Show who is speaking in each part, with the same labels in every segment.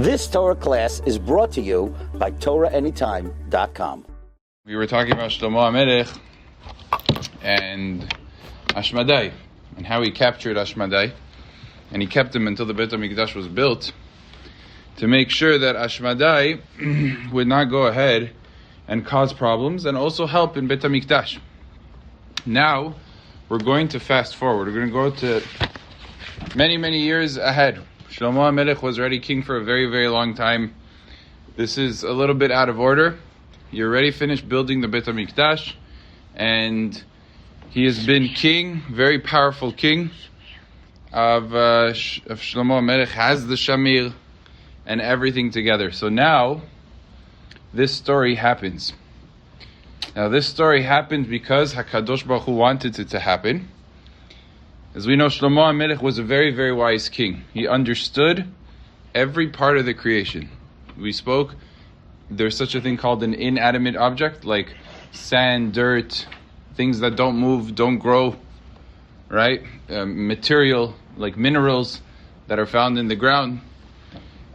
Speaker 1: This Torah class is brought to you by TorahAnytime.com.
Speaker 2: We were talking about Shlomo HaMelech and Ashmaday and how he captured Ashmaday, and he kept him until the Beit HaMikdash was built to make sure that Ashmaday would not go ahead and cause problems and also help in Beit HaMikdash. Now we're going to fast forward. We're going to go to many years ahead. Shlomo HaMelech was already king for a very long time. This is a little bit out of order. He already finished building the Beit HaMikdash, and he has been king, very powerful king of Shlomo HaMelech, has the Shamir and everything together. So now this story happens. Now this story happened because HaKadosh Baruch Hu wanted it to happen. As we know, Shlomo HaMelech was a very wise king. He understood every part of the creation. We spoke, there's such a thing called an inanimate object, like sand, dirt, things that don't move, don't grow, right? Material, like minerals that are found in the ground.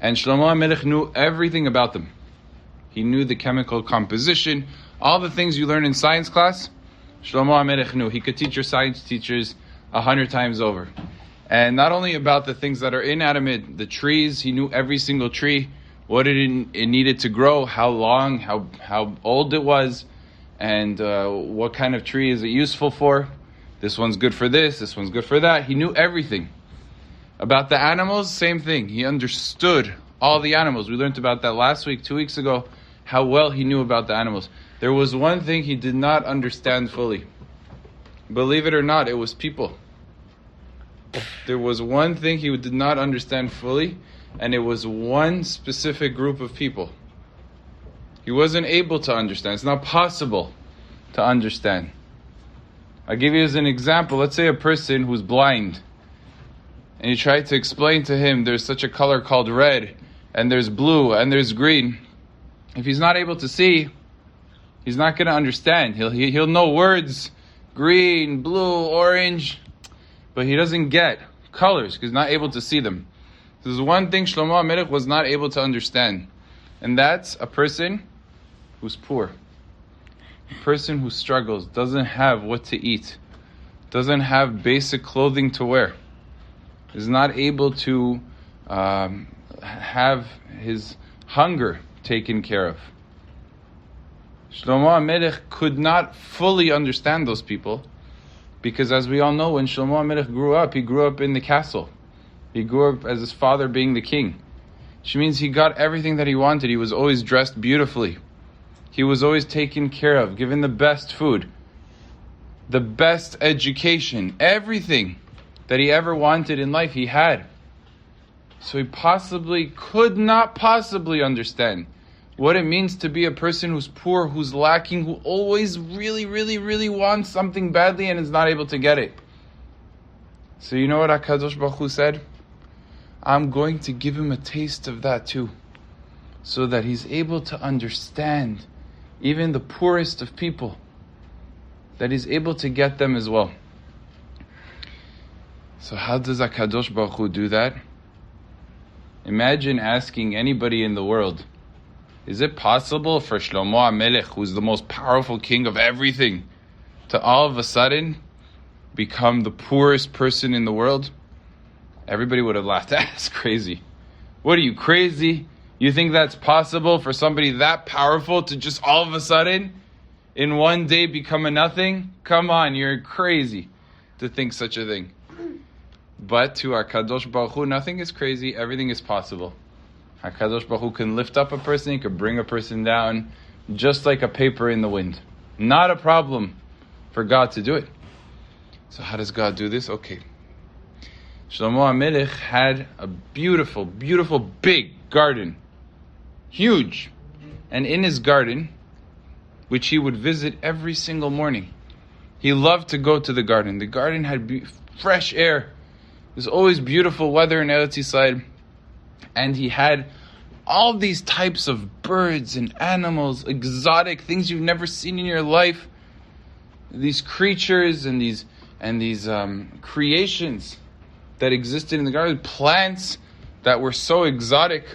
Speaker 2: And Shlomo HaMelech knew everything about them. He knew the chemical composition, all the things you learn in science class, Shlomo HaMelech knew. He could teach your science teachers 100 times over. And not only about the things that are inanimate, the trees, he knew every single tree, what it needed to grow, how long, how old it was, and what kind of tree is it useful for. This one's good for this one's good for that. He knew everything. About the animals, same thing. He understood all the animals. We learned about that last week, 2 weeks ago, how well he knew about the animals. There was one thing he did not understand fully. Believe it or not, it was people. There was one thing he did not understand fully, and it was one specific group of people. He wasn't able to understand. It's not possible to understand. I'll give you as an example. Let's say a person who's blind, and you try to explain to him there's such a color called red, and there's blue, and there's green. If he's not able to see, he's not going to understand. He'll know words, green, blue, orange, but he doesn't get colors because he's not able to see them. There's one thing Shlomo HaMelech was not able to understand, and that's a person who's poor, a person who struggles, doesn't have what to eat, doesn't have basic clothing to wear, is not able to have his hunger taken care of. Shlomo HaMelech could not fully understand those people because, as we all know, when Shlomo HaMelech grew up, he grew up in the castle. He grew up as his father being the king, which means he got everything that he wanted. He was always dressed beautifully. He was always taken care of, given the best food, the best education, everything that he ever wanted in life he had. So he could not possibly understand what it means to be a person who's poor, who's lacking, who always really wants something badly and is not able to get it. So you know what HaKadosh Baruch Hu said? I'm going to give him a taste of that too, so that he's able to understand even the poorest of people, that he's able to get them as well. So how does HaKadosh Baruch Hu do that? Imagine asking anybody in the world, is it possible for Shlomo HaMelech, who's the most powerful king of everything, to all of a sudden become the poorest person in the world? Everybody would have laughed. That's crazy. What are you, crazy? You think that's possible for somebody that powerful to just all of a sudden, in one day, become a nothing? Come on, you're crazy to think such a thing. But to our Kadosh Baruch Hu, nothing is crazy, everything is possible. HaKadosh Baruch Hu can lift up a person, he can bring a person down, just like a paper in the wind. Not a problem for God to do it. So how does God do this? Okay. Shlomo HaMelech had a beautiful big garden. Huge. And in his garden, which he would visit every single morning, he loved to go to the garden. The garden had fresh air. There's always beautiful weather in Eretz Yisrael. And he had all these types of birds and animals, exotic things you've never seen in your life. These creatures and these creations that existed in the garden, plants that were so exotic,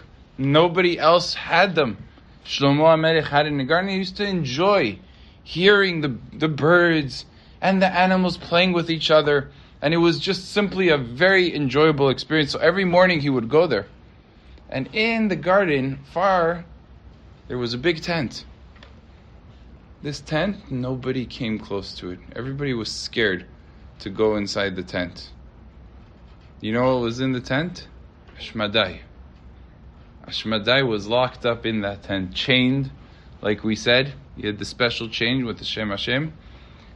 Speaker 2: Nobody else had them. Shlomo HaMelech had it in the garden. He used to enjoy hearing the birds and the animals playing with each other. And it was just simply a very enjoyable experience. So every morning he would go there. And in the garden, far, there was a big tent. This tent, nobody came close to it. Everybody was scared to go inside the tent. You know what was in the tent? Ashmaday. Ashmaday was locked up in that tent, chained, like we said. He had the special chain with the Shem Hashem,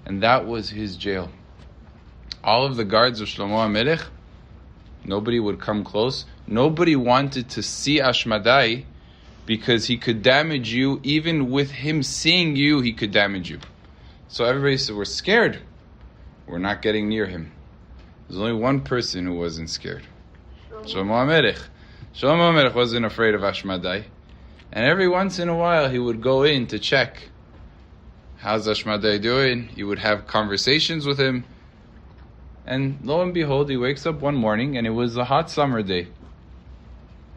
Speaker 2: and that was his jail. All of the guards of Shlomo HaMelech, nobody would come close. Nobody wanted to see Ashmaday because he could damage you. Even with him seeing you, he could damage you. So everybody said, we're scared. We're not getting near him. There's only one person who wasn't scared. Shlomo HaMelech. Shlomo HaMelech wasn't afraid of Ashmaday. And every once in a while he would go in to check. How's Ashmaday doing? He would have conversations with him. And lo and behold, he wakes up one morning and it was a hot summer day.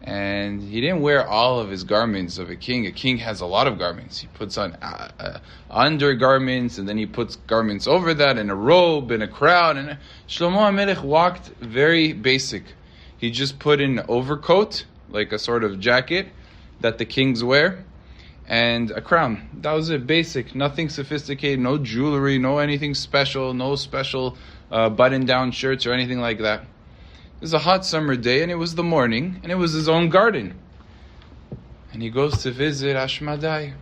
Speaker 2: And he didn't wear all of his garments of a king. A king has a lot of garments. He puts on undergarments, and then he puts garments over that, and a robe, and a crown. And Shlomo HaMelech walked very basic. He just put in an overcoat, like a sort of jacket that the kings wear, and a crown. That was it, basic, nothing sophisticated, no jewelry, no anything special, no special button-down shirts or anything like that. It was a hot summer day, and it was the morning, and it was his own garden. And he goes to visit Ashmaday.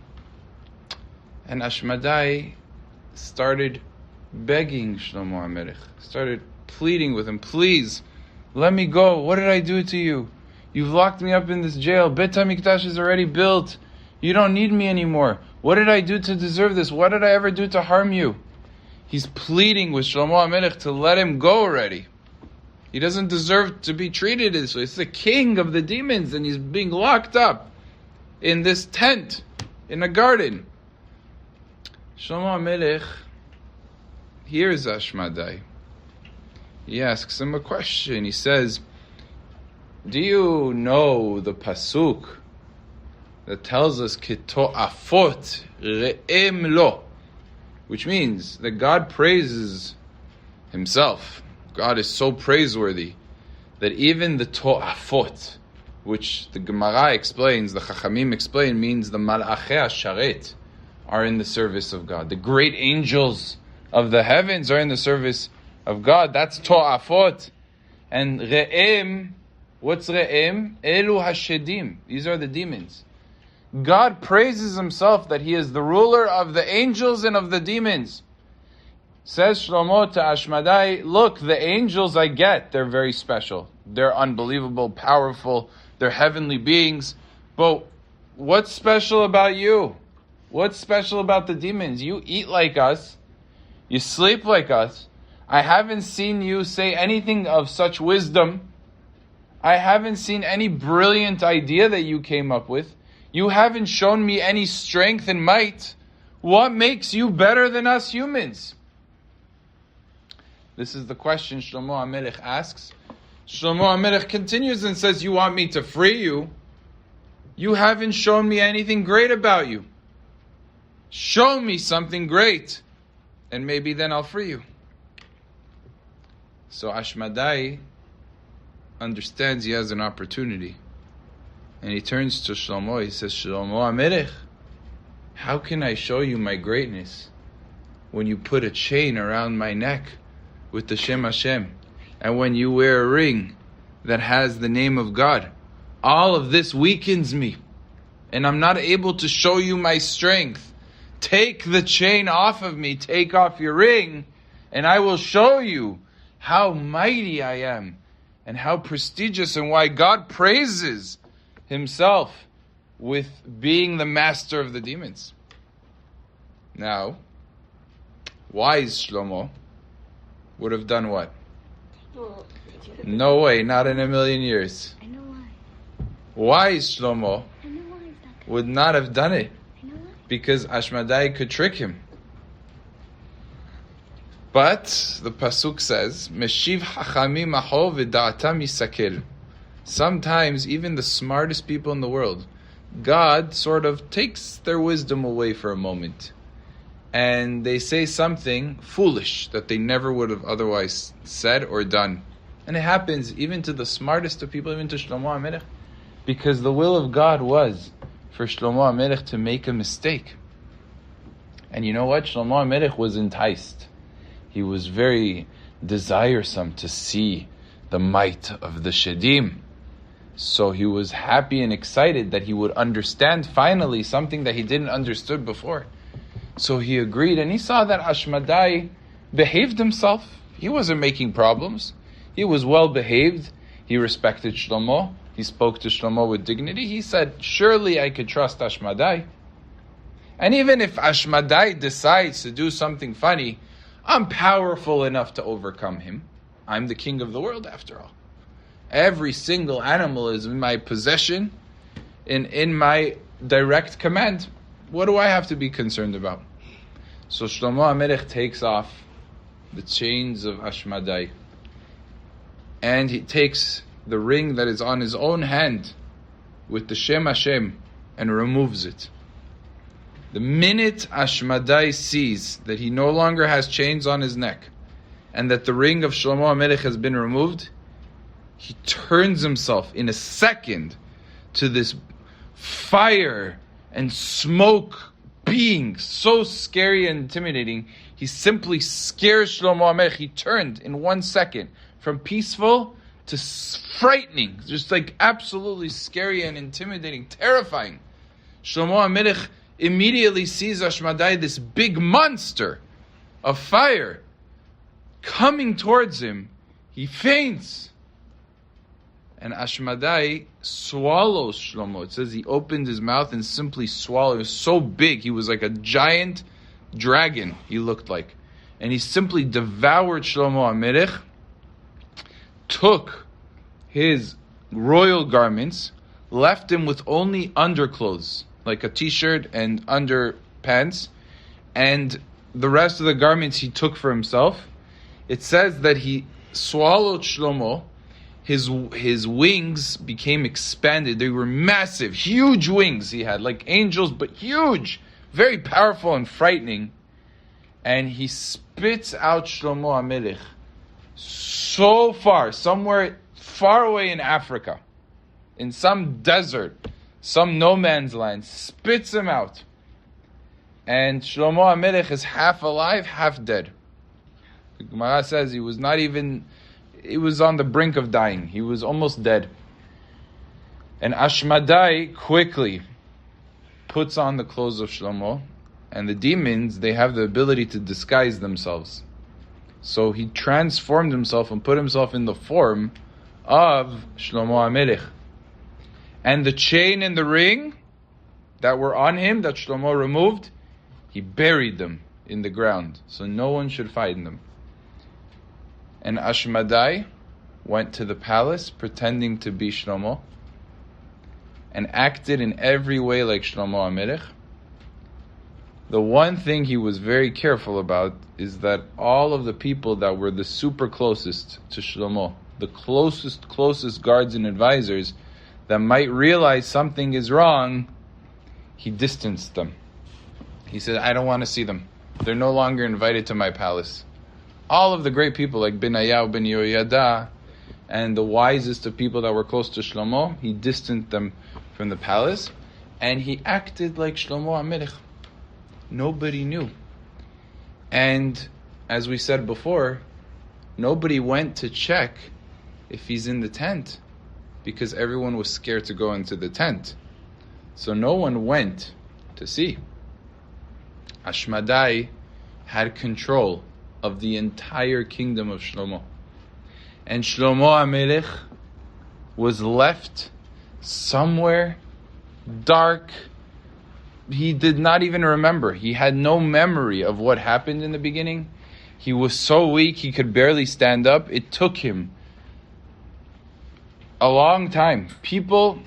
Speaker 2: And Ashmaday started begging Shlomo HaMelech, started pleading with him, please, let me go. What did I do to you? You've locked me up in this jail. Beit HaMikdash is already built. You don't need me anymore. What did I do to deserve this? What did I ever do to harm you? He's pleading with Shlomo HaMelech to let him go already. He doesn't deserve to be treated this way. It's the king of the demons, and he's being locked up in this tent, in a garden. Shlomo HaMelech hears Ashmaday. He asks him a question. He says, do you know the pasuk that tells us Kito'afot re'em lo, which means that God praises himself. God is so praiseworthy that even the to'afot, which the Gemara explains, the Chachamim explain, means the malachei hasharet are in the service of God. The great angels of the heavens are in the service of God. That's to'afot. And re'em, what's re'em? Elu hashedim. These are the demons. God praises himself that he is the ruler of the angels and of the demons. Says Shlomo to Ashmaday, look, the angels I get, they're very special. They're unbelievable, powerful, they're heavenly beings. But what's special about you? What's special about the demons? You eat like us. You sleep like us. I haven't seen you say anything of such wisdom. I haven't seen any brilliant idea that you came up with. You haven't shown me any strength and might. What makes you better than us humans? This is the question Shlomo HaMelech asks. Shlomo HaMelech continues and says, you want me to free you? You haven't shown me anything great about you. Show me something great, and maybe then I'll free you. So Ashmaday understands he has an opportunity. And he turns to Shlomo, he says, Shlomo HaMelech, how can I show you my greatness when you put a chain around my neck with the Shem Hashem, and when you wear a ring that has the name of God? All of this weakens me, and I'm not able to show you my strength. Take the chain off of me, take off your ring, and I will show you how mighty I am, and how prestigious, and why God praises himself with being the master of the demons. Now, wise Shlomo would have done what? No way, not in a million years.
Speaker 3: I know why.
Speaker 2: Wise Shlomo
Speaker 3: I know why
Speaker 2: would not have done it,
Speaker 3: I know why.
Speaker 2: because Ashmaday could trick him. But the pasuk says, "Meshiv hachamim aho v'da'atam yisakel." sometimes even the smartest people in the world, God sort of takes their wisdom away for a moment. And they say something foolish that they never would have otherwise said or done. And it happens even to the smartest of people, even to Shlomo HaMelech. Because the will of God was for Shlomo HaMelech to make a mistake. And you know what? Shlomo HaMelech was enticed. He was very desiresome to see the might of the Shedim. So he was happy and excited that he would understand finally something that he didn't understood before. So he agreed, and he saw that Ashmaday behaved himself. He wasn't making problems. He was well behaved. He respected Shlomo. He spoke to Shlomo with dignity. He said, surely I could trust Ashmaday. And even if Ashmaday decides to do something funny, I'm powerful enough to overcome him. I'm the king of the world after all. Every single animal is in my possession, in my direct command. What do I have to be concerned about? So Shlomo HaMelech takes off the chains of Ashmaday, and he takes the ring that is on his own hand with the Shem Hashem and removes it. The minute Ashmaday sees that he no longer has chains on his neck and that the ring of Shlomo HaMelech has been removed, he turns himself in a second to this fire and smoke being so scary and intimidating. He simply scares Shlomo HaMelech. He turned in 1 second from peaceful to frightening, just like absolutely scary and intimidating, terrifying. Shlomo HaMelech immediately sees Ashmaday, this big monster of fire, coming towards him. He faints. And Ashmaday swallows Shlomo. It says he opened his mouth and simply swallowed. He was so big, he was like a giant dragon, he looked like. And he simply devoured Shlomo HaMelech, took his royal garments, left him with only underclothes, like a t-shirt and underpants, and the rest of the garments he took for himself. It says that he swallowed Shlomo. His wings became expanded. They were massive, huge wings he had, like angels, but huge, very powerful and frightening. And he spits out Shlomo HaMelech so far, somewhere far away in Africa, in some desert, some no man's land, spits him out. And Shlomo HaMelech is half alive, half dead. The Gemara says he was on the brink of dying. He was almost dead. And Ashmaday quickly puts on the clothes of Shlomo, and the demons, they have the ability to disguise themselves. So he transformed himself and put himself in the form of Shlomo HaMelech. And the chain and the ring that were on him, that Shlomo removed, he buried them in the ground, so no one should find them. And Ashmaday went to the palace pretending to be Shlomo and acted in every way like Shlomo HaMelech. The one thing he was very careful about is that all of the people that were the super closest to Shlomo, the closest guards and advisors that might realize something is wrong, he distanced them. He said, I don't want to see them. They're no longer invited to my palace. All of the great people like Benayahu, Ben Yehoyada, and the wisest of people that were close to Shlomo, he distanced them from the palace, and he acted like Shlomo HaMelech. Nobody knew. And as we said before, nobody went to check if he's in the tent, because everyone was scared to go into the tent. So no one went to see. Ashmaday had control of the entire kingdom of Shlomo. And Shlomo HaMelech was left somewhere dark. He did not even remember. He had no memory of what happened in the beginning. He was so weak he could barely stand up. It took him a long time. People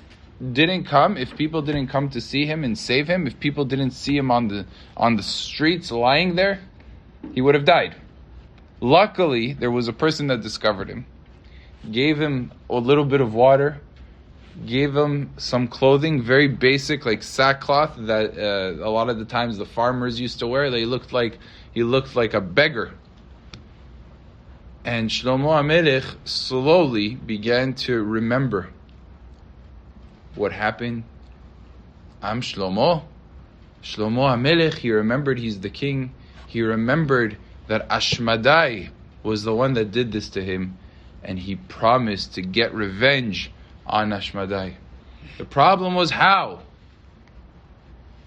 Speaker 2: didn't come. If people didn't come to see him and save him, if people didn't see him on the streets lying there, he would have died. Luckily, there was a person that discovered him, gave him a little bit of water, gave him some clothing, very basic, like sackcloth that a lot of the times the farmers used to wear. He looked like a beggar. And Shlomo HaMelech slowly began to remember what happened. I'm Shlomo HaMelech. He remembered he's the king. He remembered that Ashmaday was the one that did this to him, and he promised to get revenge on Ashmaday. The problem was how?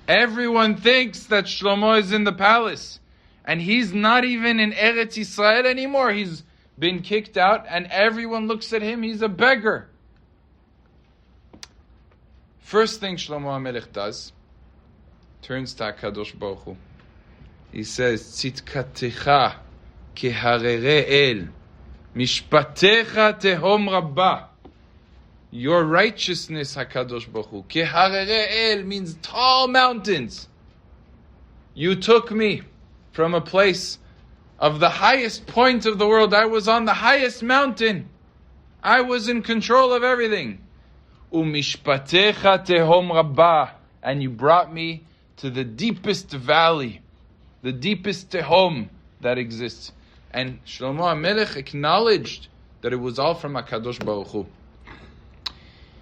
Speaker 2: Everyone thinks that Shlomo is in the palace, and he's not even in Eretz Yisrael anymore. He's been kicked out, and everyone looks at him, he's a beggar. First thing Shlomo HaMelech does, turns to HaKadosh Baruch Hu. He says, Tzitkatecha keharere el, mishpatecha tehom rabbah. Your righteousness, HaKadosh Baruch Hu, keharere el means tall mountains. You took me from a place of the highest point of the world. I was on the highest mountain. I was in control of everything. Umishpatecha tehom rabbah, and you brought me to the deepest valley, the deepest tehom that exists. And Shlomo HaMelech acknowledged that it was all from HaKadosh Baruch Hu.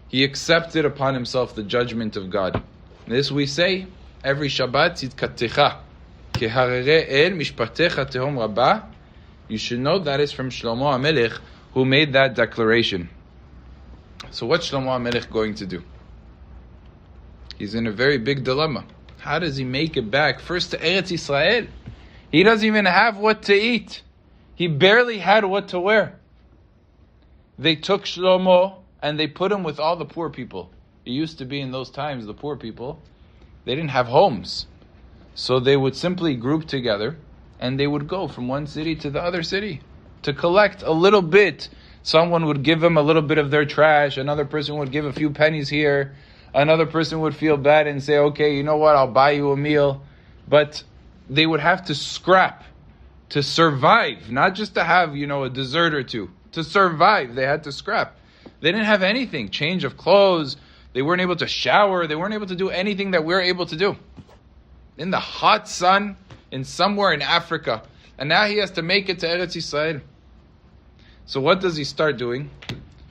Speaker 2: He accepted upon himself the judgment of God. This we say every Shabbat, Tzidkatecha keharere el mishpatecha tehom rabbah. You should know that is from Shlomo HaMelech, who made that declaration. So what's Shlomo HaMelech going to do? He's in a very big dilemma. How does he make it back? First to Eretz Yisrael. He doesn't even have what to eat. He barely had what to wear. They took Shlomo and they put him with all the poor people. It used to be in those times, the poor people, they didn't have homes. So they would simply group together and they would go from one city to the other city to collect a little bit. Someone would give them a little bit of their trash. Another person would give a few pennies here. Another person would feel bad and say, okay, you know what, I'll buy you a meal. But they would have to scrap to survive, not just to have, a dessert or two. To survive, they had to scrap. They didn't have anything, change of clothes. They weren't able to shower. They weren't able to do anything that we're able to do. In the hot sun, in somewhere in Africa. And now he has to make it to Eretz Yisrael. So what does he start doing?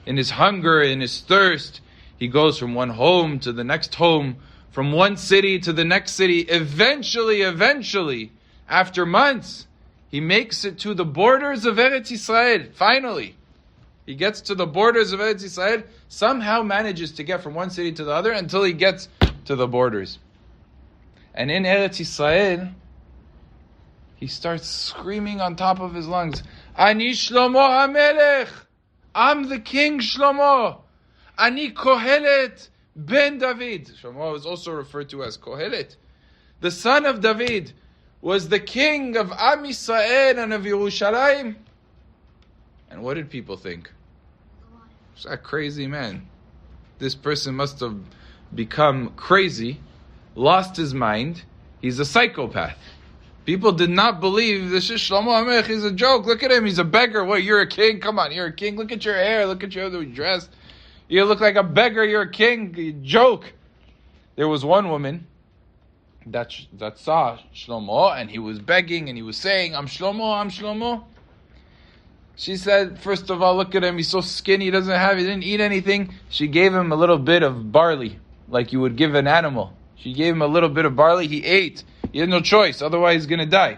Speaker 2: In his hunger, in his thirst, he goes from one home to the next home, from one city to the next city. Eventually, after months, he makes it to the borders of Eretz Yisrael. Finally, he gets to the borders of Eretz Yisrael, somehow manages to get from one city to the other until he gets to the borders. And in Eretz Yisrael, he starts screaming on top of his lungs, Ani Shlomo HaMelech, I'm the king Shlomo. Ani Kohelet ben David. Shlomo is also referred to as Kohelet. The son of David was the king of Am Yisrael and of Yerushalayim. And what did people think? It's a crazy man. This person must have become crazy, lost his mind. He's a psychopath. People did not believe this is Shlomo HaMelech. He's a joke. Look at him. He's a beggar. What, you're a king? Come on, you're a king. Look at your hair. Look at your dress. You look like a beggar. You're a king. You joke. There was one woman that saw Shlomo, and he was begging, and he was saying, I'm Shlomo, I'm Shlomo. She said, first of all, look at him. He's so skinny. He didn't eat anything. She gave him a little bit of barley, like you would give an animal. She gave him a little bit of barley. He ate. He had no choice. Otherwise, he's going to die.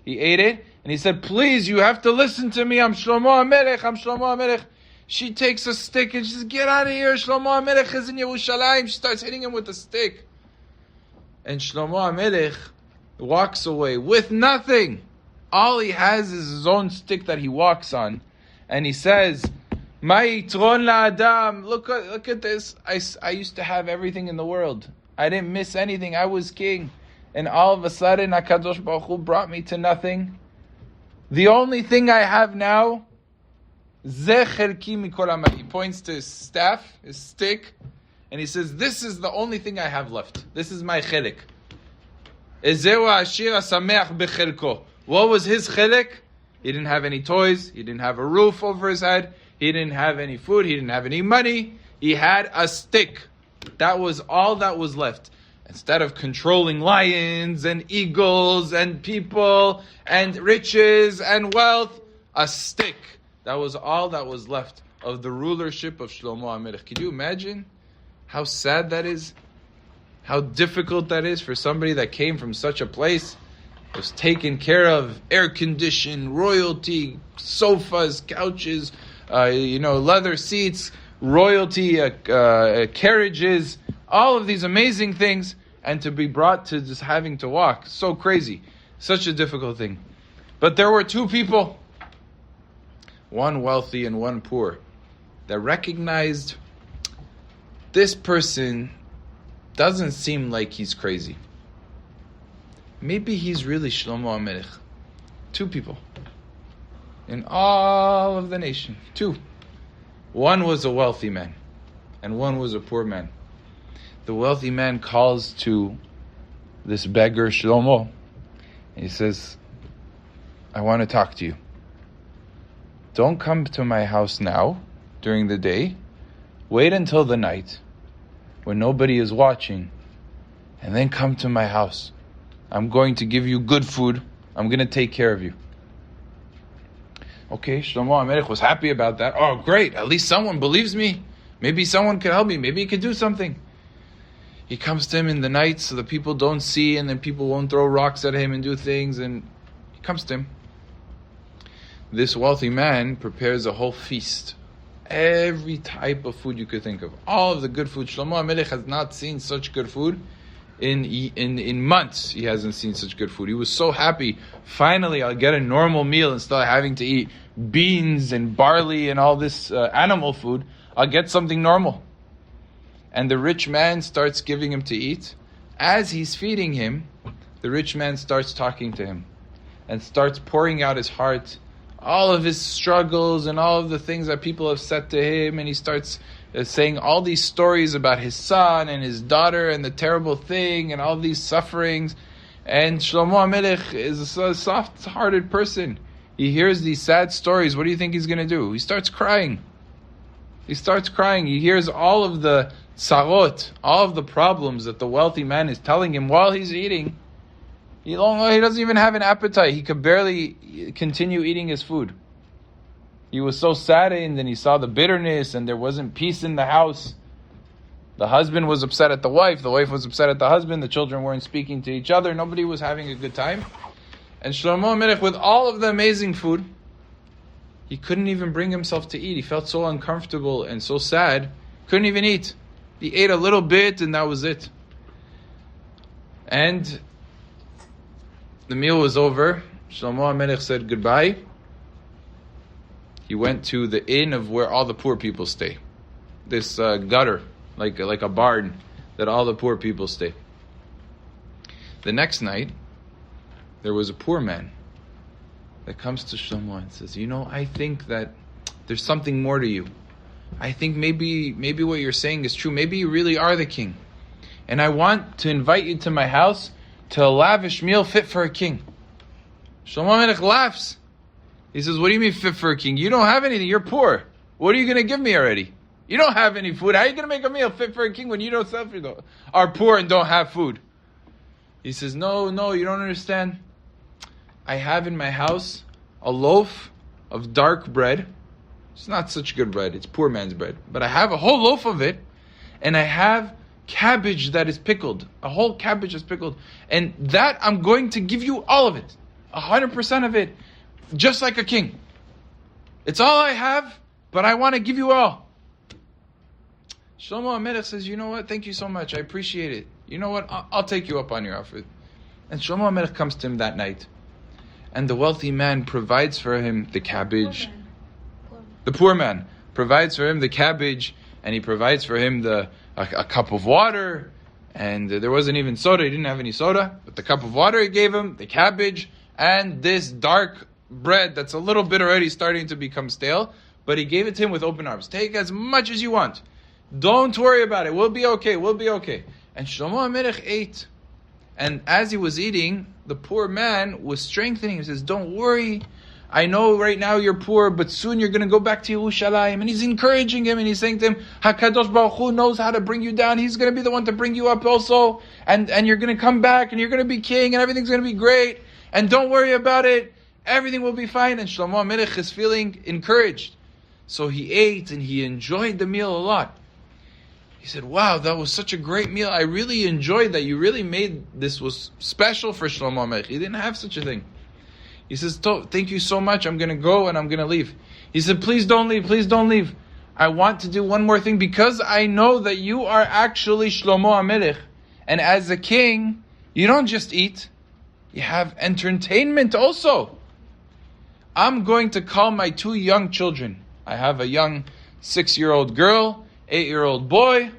Speaker 2: He ate it. And he said, please, you have to listen to me. I'm Shlomo HaMelech. I'm Shlomo HaMelech. She takes a stick and she says, get out of here. Shlomo HaMelech is in Yerushalayim. She starts hitting him with a stick. And Shlomo HaMelech walks away with nothing. All he has is his own stick that he walks on. And he says, Ma yitron la'adam. Look at this. I used to have everything in the world. I didn't miss anything. I was king. And all of a sudden, HaKadosh Baruch Hu brought me to nothing. The only thing I have now, Ze chelki mikol ha'mali. He points to his staff, his stick, and he says, this is the only thing I have left. This is my chelik. Ezeu ha'ashir ha'sameach bechelko. What was his chelik? He didn't have any toys. He didn't have a roof over his head. He didn't have any food. He didn't have any money. He had a stick. That was all that was left. Instead of controlling lions and eagles and people and riches and wealth, a stick. That was all that was left of the rulership of Shlomo HaMelech. Can you imagine how sad that is? How difficult that is for somebody that came from such a place, was taken care of, air-conditioned, royalty, sofas, couches, leather seats, royalty, carriages, all of these amazing things, and to be brought to just having to walk. So crazy. Such a difficult thing. But there were two people, one wealthy and one poor, that recognized this person doesn't seem like he's crazy. Maybe he's really Shlomo HaMelech. Two people in all of the nation. Two. One was a wealthy man and one was a poor man. The wealthy man calls to this beggar Shlomo. He says, I want to talk to you. Don't come to my house now during the day. Wait until the night when nobody is watching, and then come to my house. I'm going to give you good food. I'm going to take care of you. Okay, Shlomo HaMelech was happy about that. Oh, great. At least someone believes me. Maybe someone can help me. Maybe he could do something. He comes to him in the night so the people don't see, and then people won't throw rocks at him and do things, and he comes to him. This wealthy man prepares a whole feast. Every type of food you could think of. All of the good food. Shlomo HaMelech has not seen such good food in months. He hasn't seen such good food. He was so happy. Finally, I'll get a normal meal instead of having to eat beans and barley and all this animal food. I'll get something normal. And the rich man starts giving him to eat. As he's feeding him, the rich man starts talking to him and starts pouring out his heart, all of his struggles and all of the things that people have said to him, and he starts saying all these stories about his son and his daughter and the terrible thing and all these sufferings. And Shlomo HaMelech is a soft-hearted person. He hears these sad stories. What do you think he's going to do? He starts crying. He hears all of the sarot, all of the problems that the wealthy man is telling him while he's eating. He doesn't even have an appetite. He could barely continue eating his food. He was so saddened, and he saw the bitterness, and there wasn't peace in the house. The husband was upset at the wife was upset at the husband, the children weren't speaking to each other, nobody was having a good time. And Shlomo HaMelech, with all of the amazing food, he couldn't even bring himself to eat. He felt so uncomfortable and so sad, couldn't even eat. He ate a little bit, and that was it. And the meal was over. Shlomo HaMelech said goodbye. He went to the inn of where all the poor people stay. This gutter, like a barn that all the poor people stay. The next night, there was a poor man that comes to Shlomo and says, I think that there's something more to you. I think maybe what you're saying is true. Maybe you really are the king. And I want to invite you to my house to a lavish meal fit for a king. Shlomo HaMelech laughs. He says, what do you mean fit for a king? You don't have anything. You're poor. What are you going to give me already? You don't have any food. How are you going to make a meal fit for a king when you don't are poor and don't have food? He says, no, you don't understand. I have in my house a loaf of dark bread. It's not such good bread. It's poor man's bread. But I have a whole loaf of it, and I have cabbage that is pickled. A whole cabbage is pickled. And that I'm going to give you all of it. 100% of it. Just like a king. It's all I have, but I want to give you all. Shlomo HaMelech says, you know what? Thank you so much. I appreciate it. You know what? I'll take you up on your offer. And Shlomo HaMelech comes to him that night. And the wealthy man provides for him the cabbage. The poor man provides for him the cabbage, and he provides for him a cup of water, and there wasn't even soda. He didn't have any soda, but the cup of water he gave him, the cabbage, and this dark bread that's a little bit already starting to become stale, but he gave it to him with open arms. Take as much as you want. Don't worry about it. We'll be okay. And Shlomo HaMelech ate. And as he was eating, the poor man was strengthening. He says, don't worry. I know right now you're poor, but soon you're going to go back to Yerushalayim. And he's encouraging him, and he's saying to him, HaKadosh Baruch Hu knows how to bring you down. He's going to be the one to bring you up also. And you're going to come back, and you're going to be king, and everything's going to be great. And don't worry about it. Everything will be fine. And Shlomo HaMelech is feeling encouraged. So he ate, and he enjoyed the meal a lot. He said, wow, that was such a great meal. I really enjoyed that. You really made this was special for Shlomo HaMelech. He didn't have such a thing. He says, thank you so much. I'm going to go and I'm going to leave. He said, please don't leave. Please don't leave. I want to do one more thing because I know that you are actually Shlomo HaMelech. And as a king, you don't just eat. You have entertainment also. I'm going to call my 2 young children. I have a young 6-year-old girl, 8-year-old boy.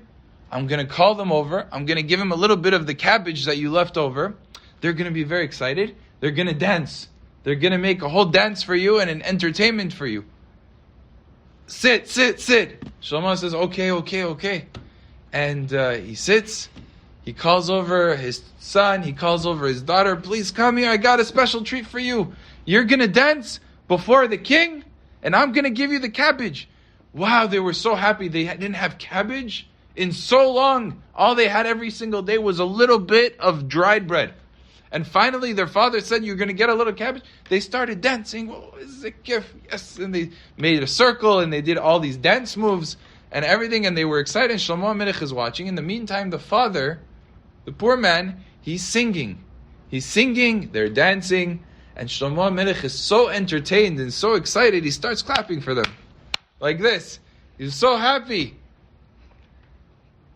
Speaker 2: I'm going to call them over. I'm going to give them a little bit of the cabbage that you left over. They're going to be very excited. They're going to dance. They're going to make a whole dance for you and an entertainment for you. Sit. Shlomo says, okay. And he sits. He calls over his son. He calls over his daughter. Please come here. I got a special treat for you. You're going to dance before the king, and I'm going to give you the cabbage. Wow, they were so happy. They didn't have cabbage in so long. All they had every single day was a little bit of dried bread. And finally, their father said, you're going to get a little cabbage. They started dancing. Well, this is a gift. Yes. And they made a circle, and they did all these dance moves and everything, and they were excited. And Shlomo HaMelech is watching. In the meantime, the father, the poor man, he's singing. They're dancing. And Shlomo HaMelech is so entertained and so excited, he starts clapping for them. Like this. He's so happy.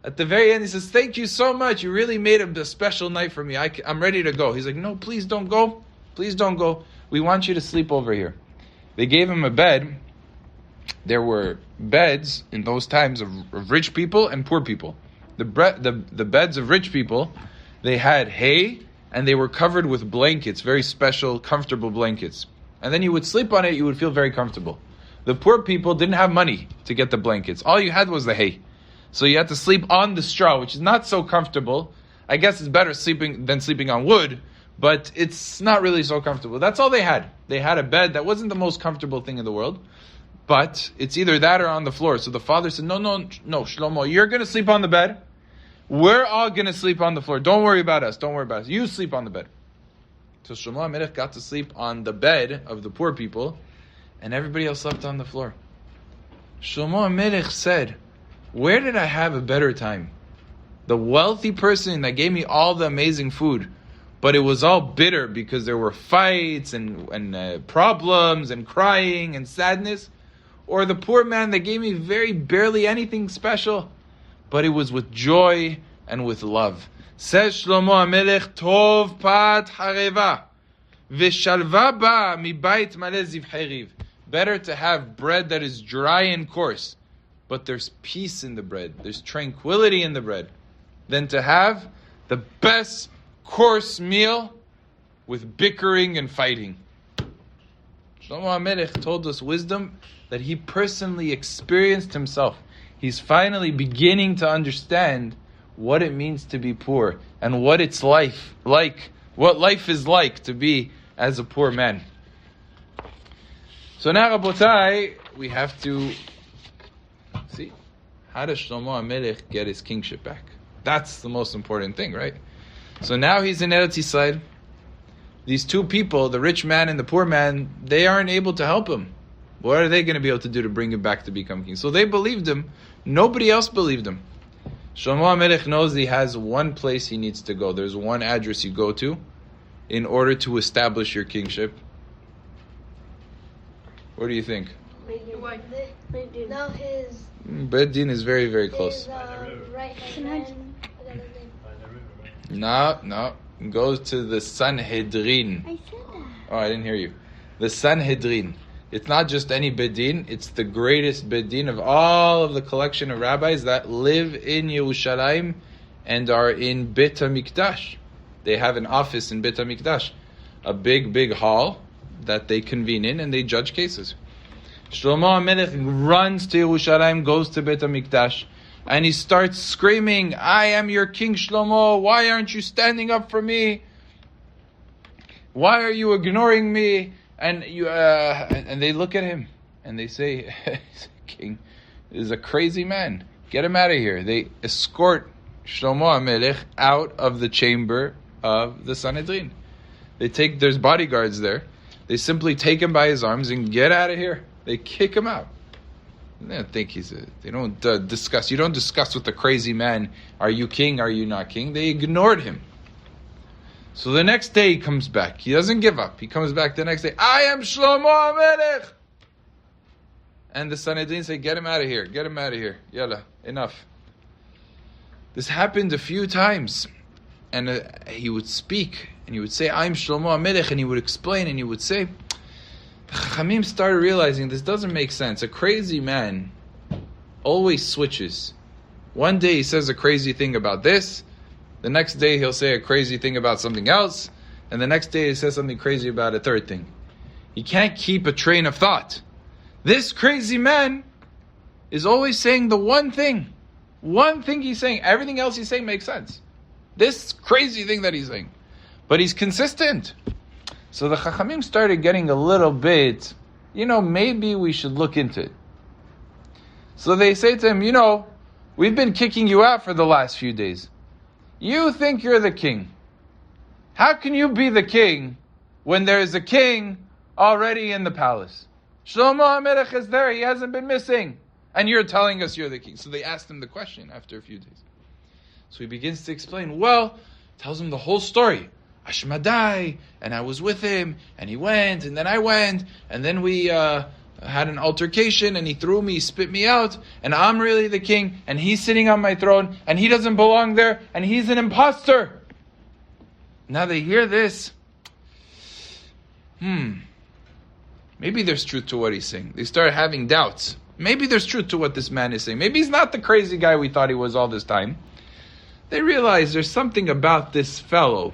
Speaker 2: At the very end, he says, thank you so much. You really made a special night for me. I'm ready to go. He's like, no, please don't go. Please don't go. We want you to sleep over here. They gave him a bed. There were beds in those times of rich people and poor people. The beds of rich people, they had hay, and they were covered with blankets, very special, comfortable blankets. And then you would sleep on it, you would feel very comfortable. The poor people didn't have money to get the blankets. All you had was the hay. So you had to sleep on the straw, which is not so comfortable. I guess it's better sleeping than sleeping on wood, but it's not really so comfortable. That's all they had. They had a bed that wasn't the most comfortable thing in the world, but it's either that or on the floor. So the father said, no, Shlomo, you're going to sleep on the bed. We're all going to sleep on the floor. Don't worry about us. You sleep on the bed. So Shlomo HaMelech got to sleep on the bed of the poor people, and everybody else slept on the floor. Shlomo HaMelech said, where did I have a better time? The wealthy person that gave me all the amazing food, but it was all bitter because there were fights and problems and crying and sadness, or the poor man that gave me very barely anything special, but it was with joy and with love. Says Shlomo HaMelech, Tov pat hareva, v'shalva ba mibayit maleh zivchei riv. Better to have bread that is dry and coarse, but there's peace in the bread, there's tranquility in the bread, than to have the best course meal with bickering and fighting. Shlomo HaMelech told us wisdom that he personally experienced himself. He's finally beginning to understand what it means to be poor and what it's what life is like to be as a poor man. So now, Rabotai, we have to see, how does Shlomo HaMelech get his kingship back? That's the most important thing, right? So now he's in Eretz Yisrael. These two people, the rich man and the poor man, they aren't able to help him. What are they going to be able to do to bring him back to become king? So they believed him. Nobody else believed him. Shlomo HaMelech knows he has one place he needs to go. There's one address you go to in order to establish your kingship. What do you think?
Speaker 3: No, his
Speaker 2: Beit Din is very, very close.
Speaker 3: right hand.
Speaker 2: No. Go to the Sanhedrin.
Speaker 3: I said that.
Speaker 2: Oh, I didn't hear you. The Sanhedrin. It's not just any Beit Din. It's the greatest Beit Din of all of the collection of rabbis that live in Yerushalayim and are in Beit HaMikdash. They have an office in Beit HaMikdash. A big, big hall that they convene in and they judge cases. Shlomo HaMelech runs to Yerushalayim, goes to Beit HaMikdash, and he starts screaming, I am your king, Shlomo. Why aren't you standing up for me? Why are you ignoring me? And and they look at him and they say, King is a crazy man. Get him out of here. They escort Shlomo HaMelech out of the chamber of the Sanhedrin. There's bodyguards there. They simply take him by his arms and get out of here. They kick him out. They don't think they don't discuss. You don't discuss with the crazy man, are you king, are you not king? They ignored him. So the next day he comes back. He doesn't give up. He comes back the next day. I am Shlomo HaMelech. And the Sanhedrin say, get him out of here. Get him out of here. Yalla, enough. This happened a few times. And he would speak. And he would say, I'm Shlomo HaMelech. And he would explain. And he would say, the Chachamim started realizing this doesn't make sense. A crazy man always switches. One day he says a crazy thing about this. The next day he'll say a crazy thing about something else. And the next day he says something crazy about a third thing. He can't keep a train of thought. This crazy man is always saying the one thing. One thing he's saying. Everything else he's saying makes sense. This crazy thing that he's saying. But he's consistent. So the Chachamim started getting a little bit, maybe we should look into it. So they say to him, we've been kicking you out for the last few days. You think you're the king. How can you be the king when there is a king already in the palace? Shlomo HaMelech is there. He hasn't been missing. And you're telling us you're the king. So they asked him the question after a few days. So he begins to explain. Tells him the whole story. Ashmaday, and I was with him, and he went, and then I went, and then we had an altercation, and he threw me, spit me out, and I'm really the king, and he's sitting on my throne, and he doesn't belong there, and he's an imposter. Now they hear this. Maybe there's truth to what he's saying. They start having doubts. Maybe there's truth to what this man is saying. Maybe he's not the crazy guy we thought he was all this time. They realize there's something about this fellow.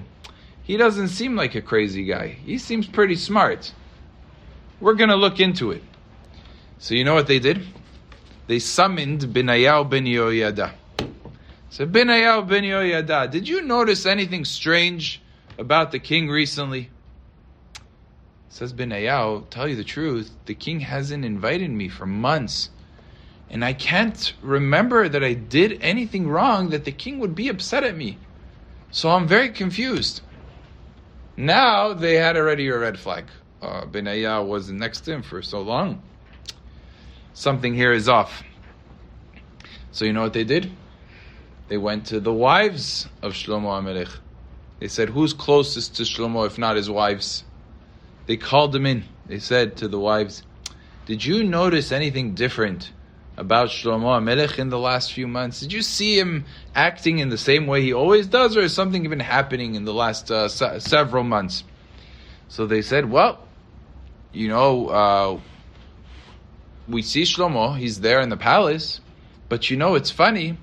Speaker 2: He doesn't seem like a crazy guy. He seems pretty smart. We're going to look into it. So you know what they did? They summoned Benayahu ben Yehoyada. So Benayahu ben Yehoyada, did you notice anything strange about the king recently? Says Benayahu, tell you the truth, the king hasn't invited me for months. And I can't remember that I did anything wrong that the king would be upset at me. So I'm very confused. Now they had already a red flag. Benayahu was next to him for so long. Something here is off. So you know what they did? They went to the wives of Shlomo HaMelech. They said, who's closest to Shlomo if not his wives? They called them in. They said to the wives, did you notice anything different about Shlomo HaMelech in the last few months? Did you see him acting in the same way he always does, or is something even happening in the last several months? So they said, we see Shlomo, he's there in the palace, but it's funny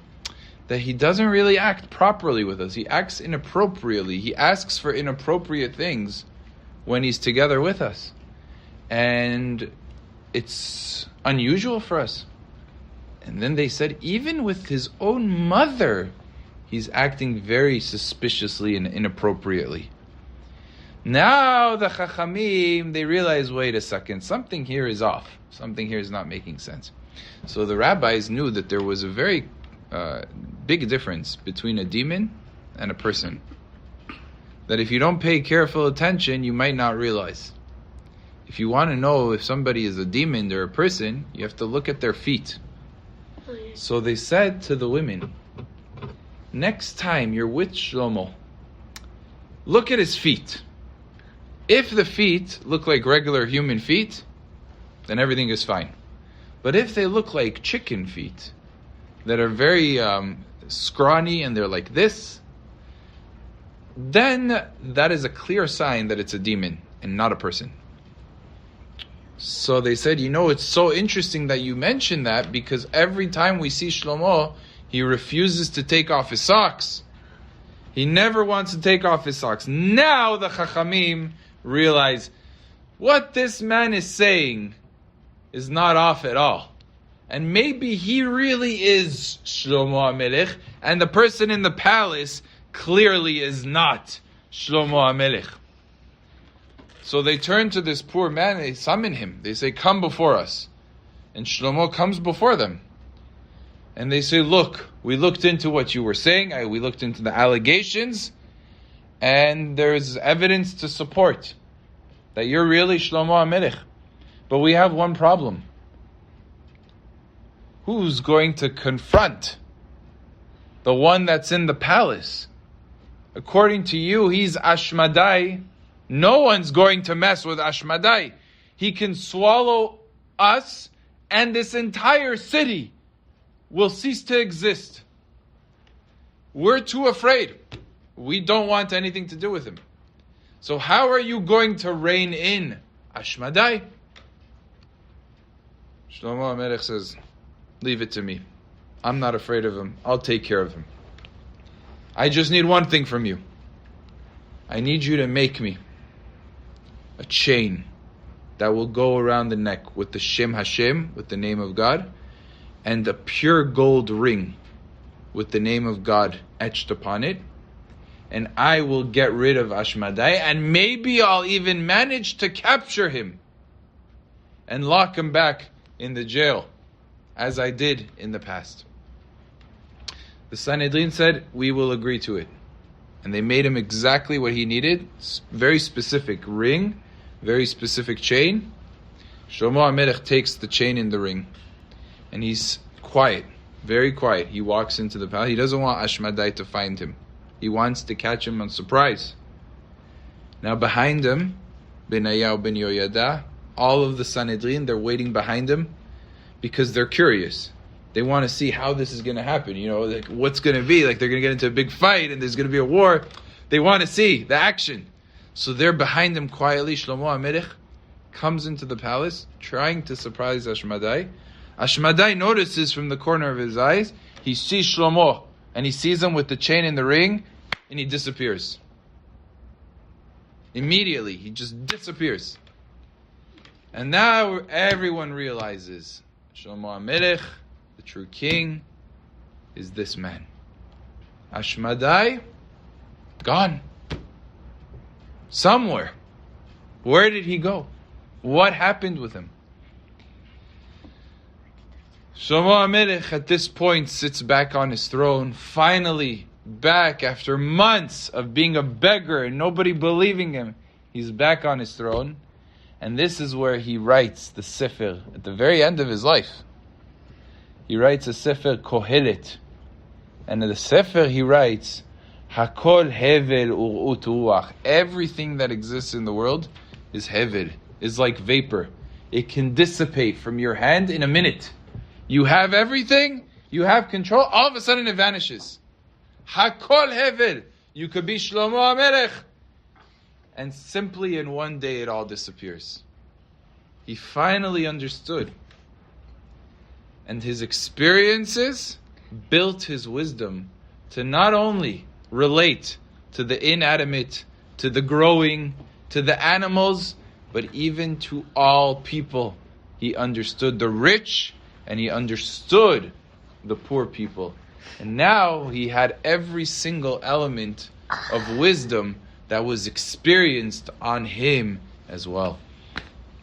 Speaker 2: that he doesn't really act properly with us. He acts inappropriately. He asks for inappropriate things when he's together with us. And it's unusual for us. And then they said, even with his own mother, he's acting very suspiciously and inappropriately. Now the Chachamim, they realize, wait a second, something here is off. Something here is not making sense. So the rabbis knew that there was a very big difference between a demon and a person. That if you don't pay careful attention, you might not realize. If you want to know if somebody is a demon or a person, you have to look at their feet. So they said to the women, next time you're with Shlomo, look at his feet. If the feet look like regular human feet, then everything is fine. But if they look like chicken feet, that are very scrawny and they're like this, then that is a clear sign that it's a demon and not a person. So they said, it's so interesting that you mentioned that, because every time we see Shlomo, he refuses to take off his socks. He never wants to take off his socks. Now the Chachamim realize what this man is saying is not off at all. And maybe he really is Shlomo HaMelech, and the person in the palace clearly is not Shlomo HaMelech. So they turn to this poor man, they summon him. They say, come before us. And Shlomo comes before them. And they say, look, we looked into what you were saying. We looked into the allegations. And there's evidence to support that you're really Shlomo HaMelech. But we have one problem. Who's going to confront the one that's in the palace? According to you, he's Ashmaday. No one's going to mess with Ashmaday. He can swallow us, and this entire city will cease to exist. We're too afraid. We don't want anything to do with him. So how are you going to rein in Ashmaday? Shlomo HaMelech says, leave it to me. I'm not afraid of him. I'll take care of him. I just need one thing from you. I need you to make me a chain that will go around the neck with the Shem Hashem, with the name of God, and a pure gold ring with the name of God etched upon it. And I will get rid of Ashmaday, and maybe I'll even manage to capture him and lock him back in the jail, as I did in the past. The Sanhedrin said, we will agree to it. And they made him exactly what he needed. Very specific ring, very specific chain. Shlomo HaMelech takes the chain in the ring. And he's quiet, very quiet. He walks into the palace. He doesn't want Ashmaday to find him. He wants to catch him on surprise. Now behind him, Benayahu ben Yoyada, all of the Sanhedrin, they're waiting behind him because they're curious. They want to see how this is going to happen. You know, like what's going to be. Like they're going to get into a big fight and there's going to be a war. They want to see the action. So they're behind him quietly. Shlomo HaMelech comes into the palace trying to surprise Ashmaday. Ashmaday notices from the corner of his eyes, he sees Shlomo and he sees him with the chain and the ring and he disappears. Immediately, he just disappears. And now everyone realizes Shlomo HaMelech, the true king, is this man. Ashmaday, gone. Somewhere. Where did he go? What happened with him? Shlomo HaMelech at this point sits back on his throne, finally back after months of being a beggar and nobody believing him. He's back on his throne. And this is where he writes the Sefer at the very end of his life. He writes a Sefer Kohelet. And in the Sefer he writes, Hakol hevel ur'ut ruach. Everything that exists in the world is hevel, is like vapor. It can dissipate from your hand in a minute. You have everything, you have control, all of a sudden it vanishes. Hakol hevel. You could be Shlomo HaMelech. And simply in one day it all disappears. He finally understood. And his experiences built his wisdom to not only relate to the inanimate, to the growing, to the animals, but even to all people. He understood the rich and he understood the poor people. And now he had every single element of wisdom that was experienced on him as well.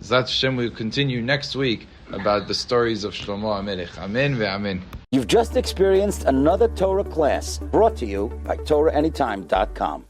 Speaker 2: Zat Hashem will continue next week about the stories of Shlomo HaMelech. Amen ve'amen.
Speaker 1: You've just experienced another Torah class brought to you by TorahAnytime.com.